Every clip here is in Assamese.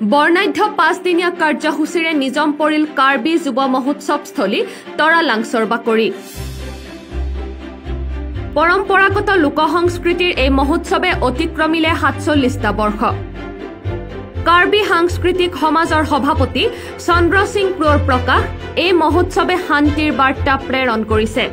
বৰ্ণাঢ্য 5-দিনীয়া কাৰ্যসূচীৰে নিজম পৰিল কাৰ্বি যুৱ মহোৎসৱস্থলী তৰালাংছৰ বাকৰি। পৰম্পৰাগত লোকসংস্কৃতিৰ এই মহোৎসৱে অতিক্ৰমিলে 47টা বৰ্ষ। কাৰ্বি সাংস্কৃতিক সমাজৰ সভাপতি চন্দ্ৰ সিং প্ৰকাশ এই মহোৎসৱে শান্তিৰ বাৰ্তা প্ৰেৰণ কৰিছে।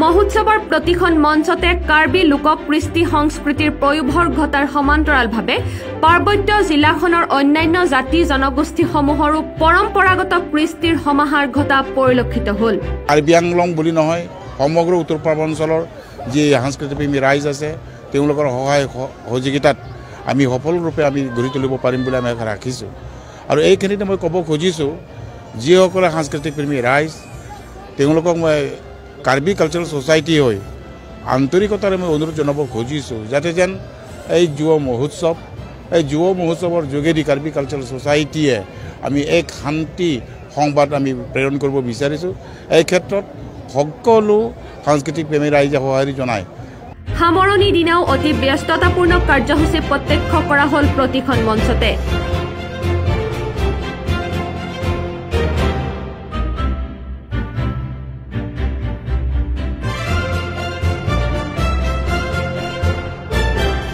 মহোৎসৱৰ প্ৰতিখন মঞ্চতে কাৰ্বি লোককৃষ্টি সংস্কৃতিৰ প্ৰয়োভৰ ঘটাৰ সমান্তৰালভাৱে পাৰ্বত্য জিলাখনৰ অন্যান্য জাতি জনগোষ্ঠীসমূহৰো পৰম্পৰাগত কৃষ্টিৰ সমাহাৰ ঘটা পৰিলক্ষিত হ'ল। কাৰ্বি আংলং বুলি নহয়, সমগ্ৰ উত্তৰ পূৰ্বাঞ্চলৰ যি সাংস্কৃতিপ্ৰেমী ৰাইজ আছে তেওঁলোকৰ সহায় সহযোগিতাত আমি সফলৰূপে আমি গঢ়ি তুলিব পাৰিম বুলি আমি আশা ৰাখিছোঁ। আৰু এইখিনিতে মই ক'ব খুজিছোঁ, যিসকলে সাংস্কৃতিকপ্ৰেমী ৰাইজ তেওঁলোকক মই কাৰ্বি কালচাৰেল ছ'চাইটি হৈ আন্তৰিকতাৰে মই অনুৰোধ জনাব খুজিছোঁ যাতে যেন এই যুৱ মহোৎসৱৰ যোগেদি কাৰ্বি কালচাৰেল ছ'চাইটিয়ে আমি এক শান্তি সংবাদ আমি প্ৰেৰণ কৰিব বিচাৰিছোঁ। এই ক্ষেত্ৰত সকলো সাংস্কৃতিক প্ৰেমী ৰাইজে সঁহাৰি জনায়। সামৰণি দিনাও অতি ব্যস্ততাপূৰ্ণ কাৰ্যসূচী প্ৰত্যক্ষ কৰা হ'ল প্ৰতিখন মঞ্চতে।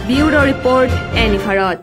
Bureau report, ANI Bharat.